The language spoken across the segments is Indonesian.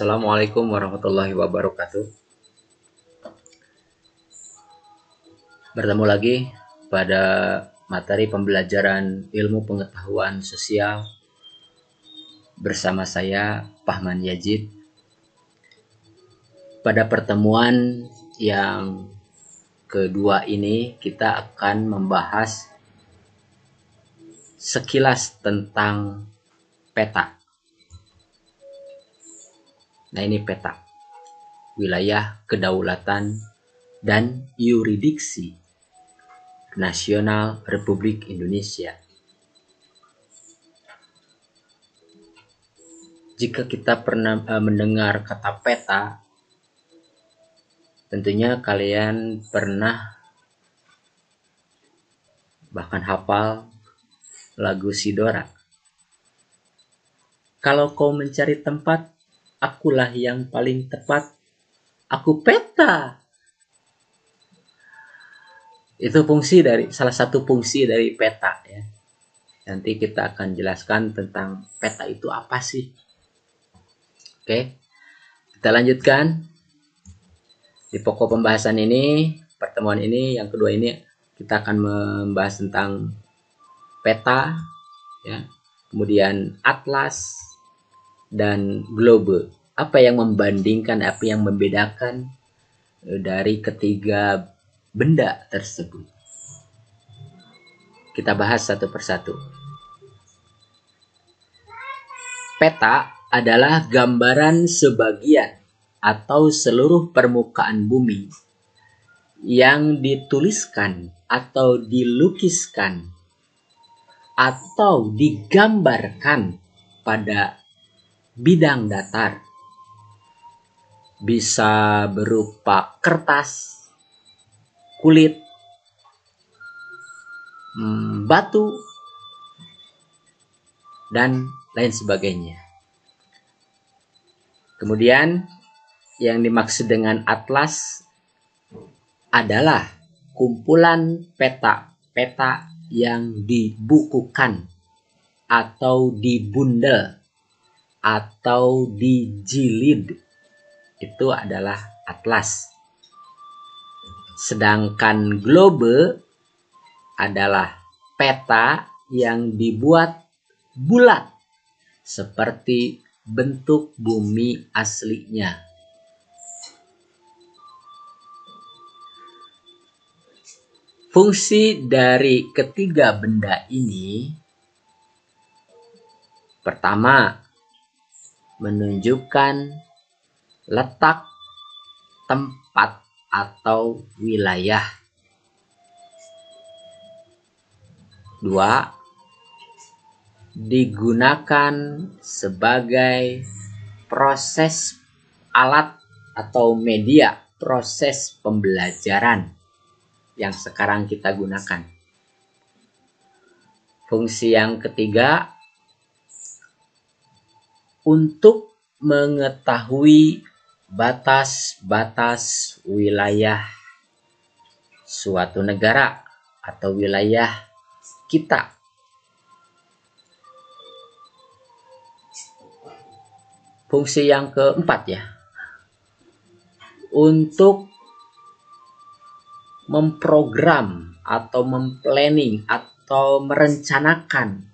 Assalamualaikum warahmatullahi wabarakatuh. Bertemu lagi pada materi pembelajaran ilmu pengetahuan sosial bersama saya, Fahman Yajid. Pada pertemuan yang kedua ini kita akan membahas sekilas tentang peta. Nah, ini peta wilayah kedaulatan dan yurisdiksi nasional Republik Indonesia. Jika kita pernah mendengar kata peta, tentunya kalian pernah bahkan hafal lagu Sidora. Kalau kau mencari tempat, akulah yang paling tepat. Aku peta. Itu salah satu fungsi dari peta ya. Nanti kita akan jelaskan tentang peta itu apa sih. Oke. Kita lanjutkan. Di pokok pembahasan ini, pertemuan ini yang kedua ini kita akan membahas tentang peta ya. Kemudian atlas dan globe. Apa yang membandingkan, apa yang membedakan dari ketiga benda tersebut. Kita bahas satu persatu. Peta adalah gambaran sebagian atau seluruh permukaan bumi yang dituliskan atau dilukiskan atau digambarkan pada bidang datar, bisa berupa kertas, kulit, batu, dan lain sebagainya. Kemudian yang dimaksud dengan atlas adalah kumpulan peta-peta yang dibukukan atau dibundel atau dijilid. Itu adalah atlas. Sedangkan globe adalah peta yang dibuat bulat seperti bentuk bumi aslinya. Fungsi dari ketiga benda ini, pertama, menunjukkan letak, tempat, atau wilayah. Dua, digunakan sebagai proses alat atau media proses pembelajaran yang sekarang kita gunakan. Fungsi yang ketiga, untuk mengetahui batas-batas wilayah suatu negara atau wilayah kita. Fungsi yang keempat ya, untuk memprogram atau memplanning atau merencanakan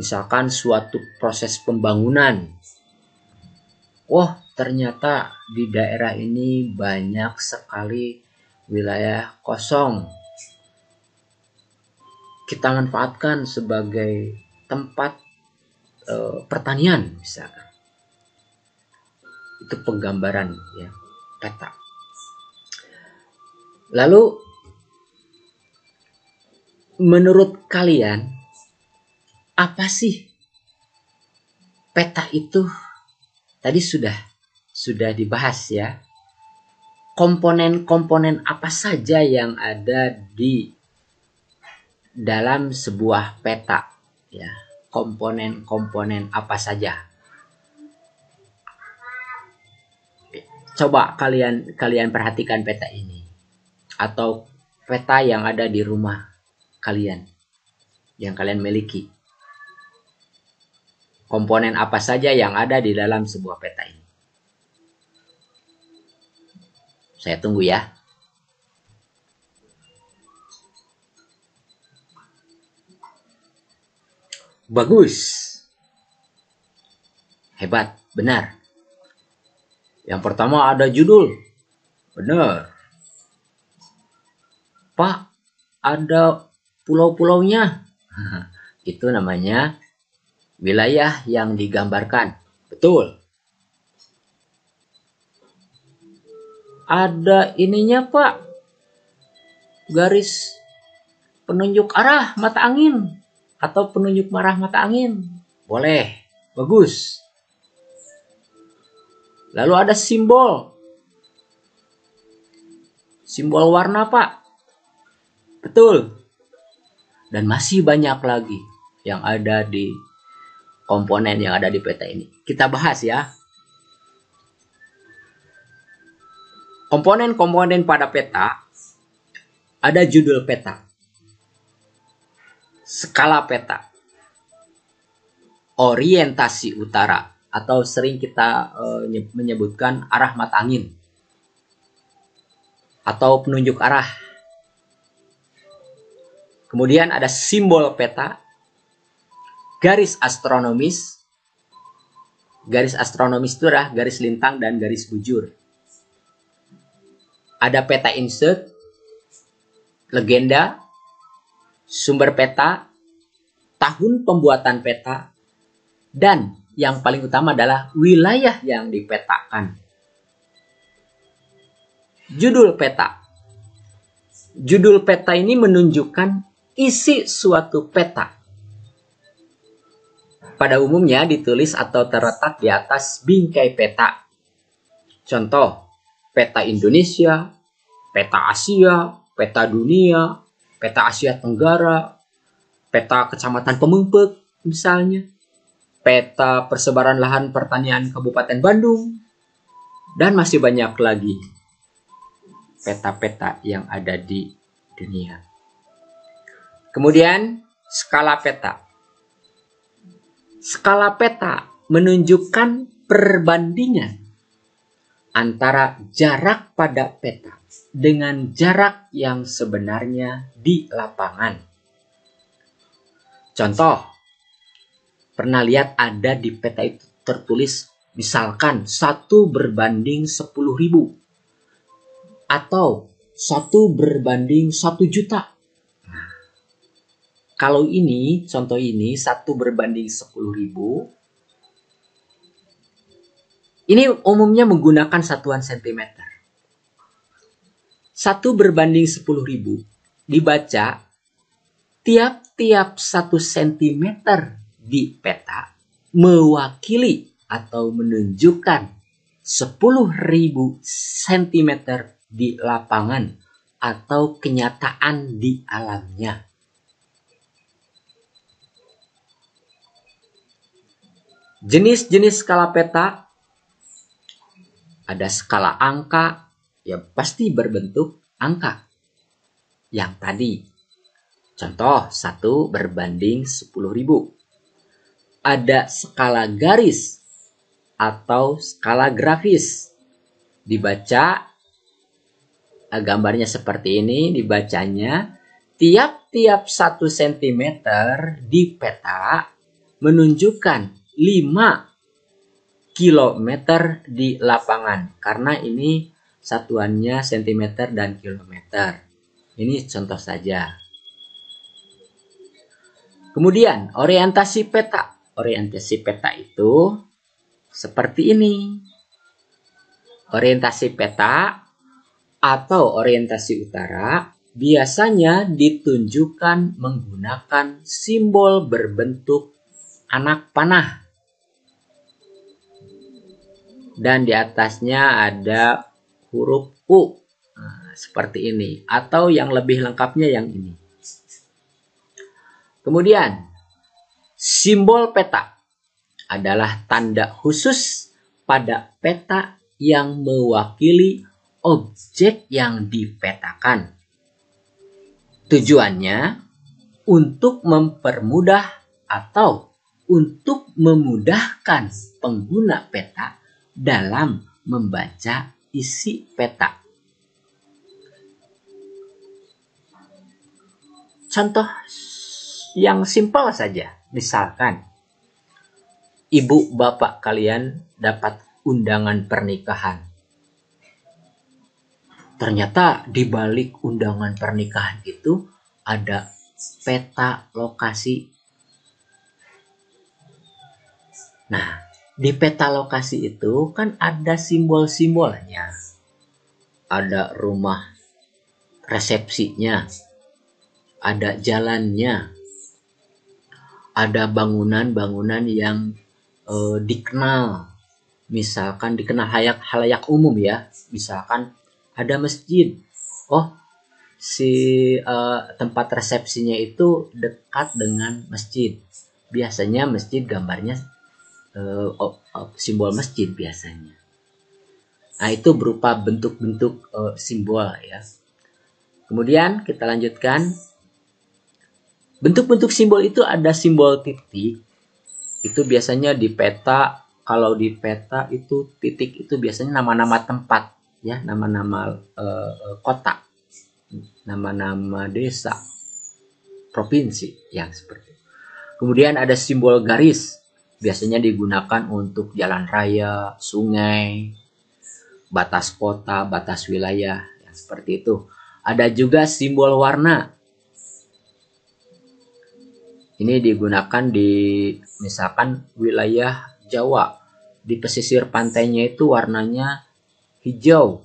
misalkan suatu proses pembangunan. Wah, ternyata di daerah ini banyak sekali wilayah kosong. Kita manfaatkan sebagai tempat pertanian misalkan. Itu penggambaran ya, peta. Lalu menurut kalian apa sih peta itu? Tadi sudah dibahas ya. Komponen-komponen apa saja yang ada di dalam sebuah peta ya. Komponen-komponen apa saja? Coba kalian perhatikan peta ini atau peta yang ada di rumah kalian yang kalian miliki. komponen apa saja yang ada di dalam sebuah peta ini. Saya tunggu ya. Bagus. Hebat, benar. Yang pertama ada judul. Benar. Pak, ada pulau-pulaunya. Itu namanya wilayah yang digambarkan. Betul. Ada ininya, Pak. Garis penunjuk arah mata angin atau penunjuk arah mata angin. Boleh. Bagus. Lalu ada simbol. Simbol warna, Pak. Betul. Dan masih banyak lagi yang ada di komponen yang ada di peta ini. Kita bahas ya. Komponen-komponen pada peta, ada judul peta, skala peta, orientasi utara, atau sering kita menyebutkan arah mata angin, atau penunjuk arah. Kemudian ada simbol peta, garis astronomis. Garis astronomis itu adalah garis lintang dan garis bujur. Ada peta insert, legenda, sumber peta, tahun pembuatan peta, dan yang paling utama adalah wilayah yang dipetakan. Judul peta. Judul peta ini menunjukkan isi suatu peta. Pada umumnya ditulis atau terletak di atas bingkai peta. Contoh, peta Indonesia, peta Asia, peta dunia, peta Asia Tenggara, peta Kecamatan Pemengpek misalnya, peta persebaran lahan pertanian Kabupaten Bandung, dan masih banyak lagi peta-peta yang ada di dunia. Kemudian skala peta. Skala peta menunjukkan perbandingan antara jarak pada peta dengan jarak yang sebenarnya di lapangan. Contoh, pernah lihat ada di peta itu tertulis misalkan 1 berbanding 10.000 atau 1 berbanding 1 juta. Nah, kalau ini, contoh ini 1 berbanding 10.000, ini umumnya menggunakan satuan sentimeter. 1 berbanding 10.000 dibaca tiap-tiap 1 sentimeter di peta mewakili atau menunjukkan 10.000 sentimeter di lapangan atau kenyataan di alamnya. Jenis-jenis skala peta, ada skala angka, ya pasti berbentuk angka. Yang tadi, contoh 1 berbanding 10.000. Ada skala garis atau skala grafis. Dibaca, gambarnya seperti ini, dibacanya tiap-tiap 1 cm di peta menunjukkan 5 km di lapangan, karena ini satuannya cm dan kilometer. Ini contoh saja. Kemudian orientasi peta. Orientasi peta itu seperti ini. Orientasi peta atau orientasi utara biasanya ditunjukkan menggunakan simbol berbentuk anak panah. Dan di atasnya ada huruf U. Nah, seperti ini. Atau yang lebih lengkapnya yang ini. Kemudian, simbol peta adalah tanda khusus pada peta yang mewakili objek yang dipetakan. Tujuannya untuk mempermudah atau untuk memudahkan pengguna peta dalam membaca isi peta. Contoh yang simpel saja, misalkan ibu bapak kalian dapat undangan pernikahan. Ternyata di balik undangan pernikahan itu ada peta lokasi. Nah, di peta lokasi itu kan ada simbol-simbolnya. Ada rumah resepsinya, ada jalannya, ada bangunan-bangunan yang dikenal. Misalkan dikenal halayak umum ya. Misalkan ada masjid. Oh, si tempat resepsinya itu dekat dengan masjid. Biasanya masjid gambarnya simbol masjid biasanya. Nah, itu berupa bentuk-bentuk simbol ya. Kemudian kita lanjutkan. Bentuk-bentuk simbol itu ada simbol titik. Itu biasanya di peta. Kalau di peta itu titik itu biasanya nama-nama tempat ya, nama-nama kota, nama-nama desa, provinsi yang seperti itu. Kemudian ada simbol garis. Biasanya digunakan untuk jalan raya, sungai, batas kota, batas wilayah, yang seperti itu. Ada juga simbol warna. Ini digunakan di misalkan wilayah Jawa. Di pesisir pantainya itu warnanya hijau.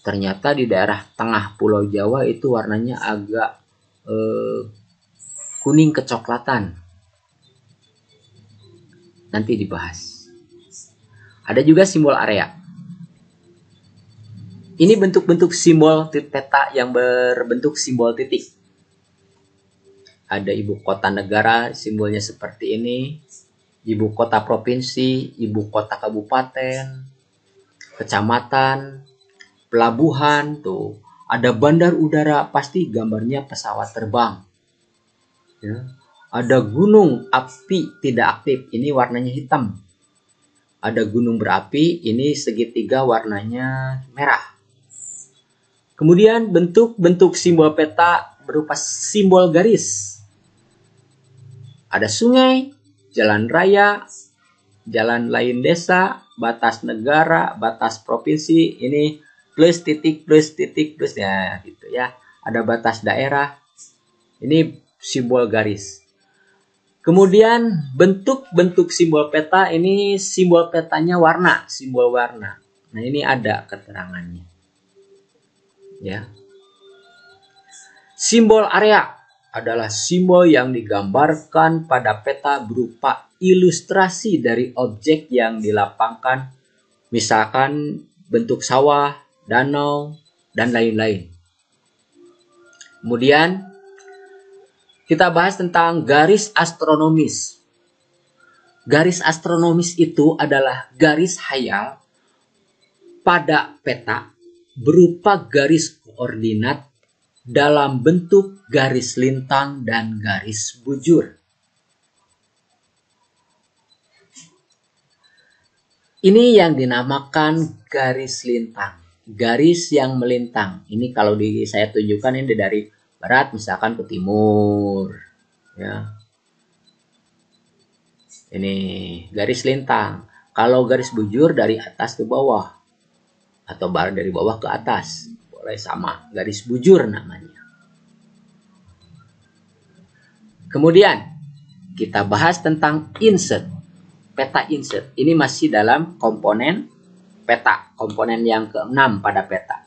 Ternyata di daerah tengah Pulau Jawa itu warnanya agak kuning kecoklatan. Nanti dibahas. Ada juga simbol area. Ini bentuk-bentuk simbol peta yang berbentuk simbol titik. Ada ibu kota negara, simbolnya seperti ini. Ibu kota provinsi, ibu kota kabupaten, kecamatan, pelabuhan, tuh. Ada bandar udara, pasti gambarnya pesawat terbang. Ya. Ada gunung api tidak aktif, ini warnanya hitam. Ada gunung berapi, ini segitiga warnanya merah. Kemudian bentuk-bentuk simbol peta berupa simbol garis. Ada sungai, jalan raya, jalan lain desa, batas negara, batas provinsi, ini plus titik ya gitu ya. Ada batas daerah. Ini simbol garis. Kemudian bentuk-bentuk simbol peta, ini simbol petanya warna, simbol warna. Nah, ini ada keterangannya. Ya. Simbol area adalah simbol yang digambarkan pada peta berupa ilustrasi dari objek yang dilapangkan, misalkan bentuk sawah, danau, dan lain-lain. Kemudian kita bahas tentang garis astronomis. Garis astronomis itu adalah garis hayal pada peta berupa garis koordinat dalam bentuk garis lintang dan garis bujur. Ini yang dinamakan garis lintang, garis yang melintang. Ini kalau saya tunjukkan ini dari barat misalkan ke timur, ya. Ini garis lintang. Kalau garis bujur dari atas ke bawah atau dari bawah ke atas, boleh sama, garis bujur namanya. Kemudian kita bahas tentang insert, peta insert. Ini masih dalam komponen peta, komponen yang ke-6 pada peta.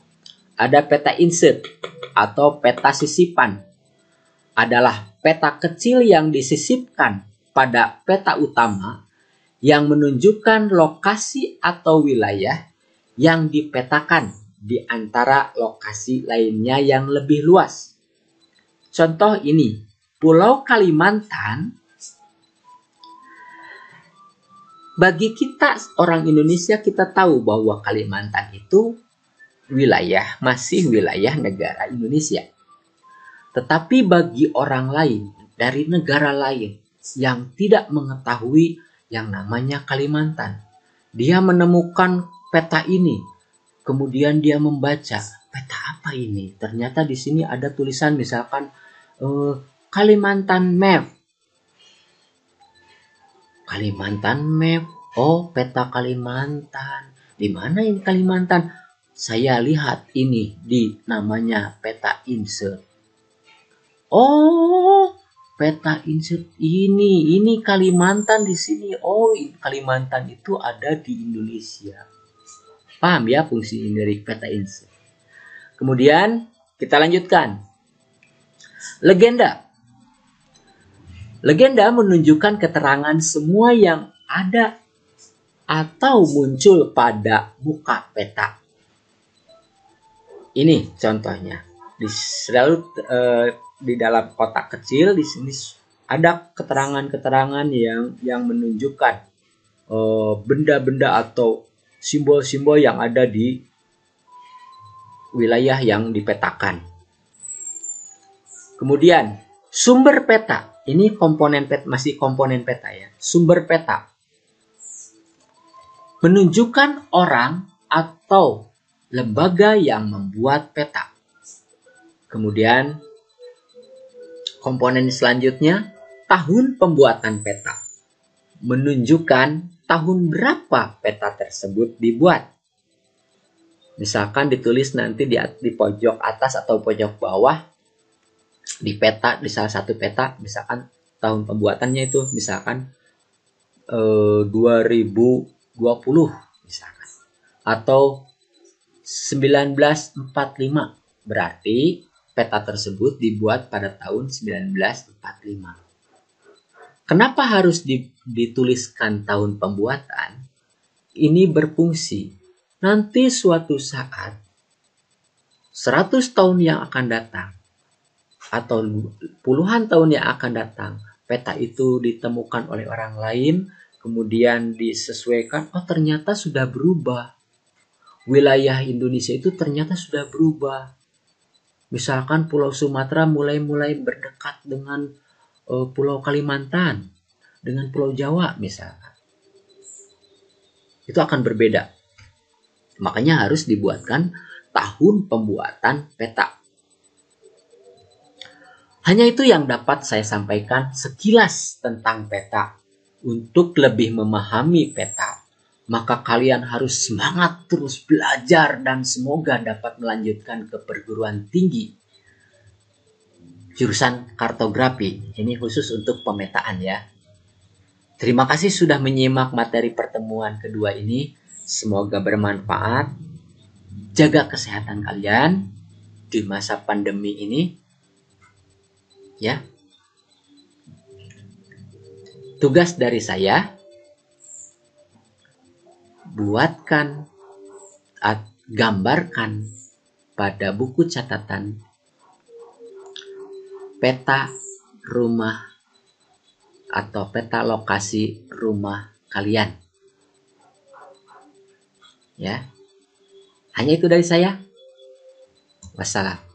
Ada peta insert atau peta sisipan. Adalah peta kecil yang disisipkan pada peta utama yang menunjukkan lokasi atau wilayah yang dipetakan di antara lokasi lainnya yang lebih luas. Contoh ini, Pulau Kalimantan. Bagi kita orang Indonesia, kita tahu bahwa Kalimantan itu masih wilayah negara Indonesia. Tetapi bagi orang lain dari negara lain, yang tidak mengetahui yang namanya Kalimantan. Dia menemukan peta ini, kemudian dia membaca, peta apa ini? Ternyata di sini ada tulisan misalkan Kalimantan Map. Kalimantan Map. Oh, peta Kalimantan. Di mana ini Kalimantan? Saya lihat ini di namanya peta insert. Oh, peta insert ini Kalimantan di sini. Oh, Kalimantan itu ada di Indonesia. Paham ya fungsi dari peta insert. Kemudian kita lanjutkan. Legenda. Legenda menunjukkan keterangan semua yang ada atau muncul pada muka peta. Ini contohnya. Di dalam kotak kecil di sini ada keterangan-keterangan yang menunjukkan benda-benda atau simbol-simbol yang ada di wilayah yang dipetakan. Kemudian sumber peta. Ini komponen peta, masih komponen peta ya. Sumber peta menunjukkan orang atau lembaga yang membuat peta. Kemudian komponen selanjutnya, tahun pembuatan peta. Menunjukkan tahun berapa peta tersebut dibuat. Misalkan ditulis nanti di pojok atas atau pojok bawah, di peta, di salah satu peta, misalkan tahun pembuatannya itu misalkan 2020 misalkan. Atau 1945, berarti peta tersebut dibuat pada tahun 1945. Kenapa harus dituliskan tahun pembuatan? Ini berfungsi. Nanti suatu saat, 100 tahun yang akan datang, atau puluhan tahun yang akan datang, peta itu ditemukan oleh orang lain, kemudian disesuaikan, oh ternyata sudah berubah. Wilayah Indonesia itu ternyata sudah berubah. Misalkan Pulau Sumatera mulai berdekat dengan Pulau Kalimantan, dengan Pulau Jawa misalkan. Itu akan berbeda. Makanya harus dibuatkan tahun pembuatan peta. Hanya itu yang dapat saya sampaikan sekilas tentang peta. Untuk lebih memahami peta, maka kalian harus semangat terus belajar dan semoga dapat melanjutkan ke perguruan tinggi jurusan kartografi. Ini khusus untuk pemetaan ya. Terima kasih sudah menyimak materi pertemuan kedua ini. Semoga bermanfaat. Jaga kesehatan kalian di masa pandemi ini. Ya. Tugas dari saya, buatkan, gambarkan pada buku catatan peta rumah atau peta lokasi rumah kalian. Ya. Hanya itu dari saya. Wassalam.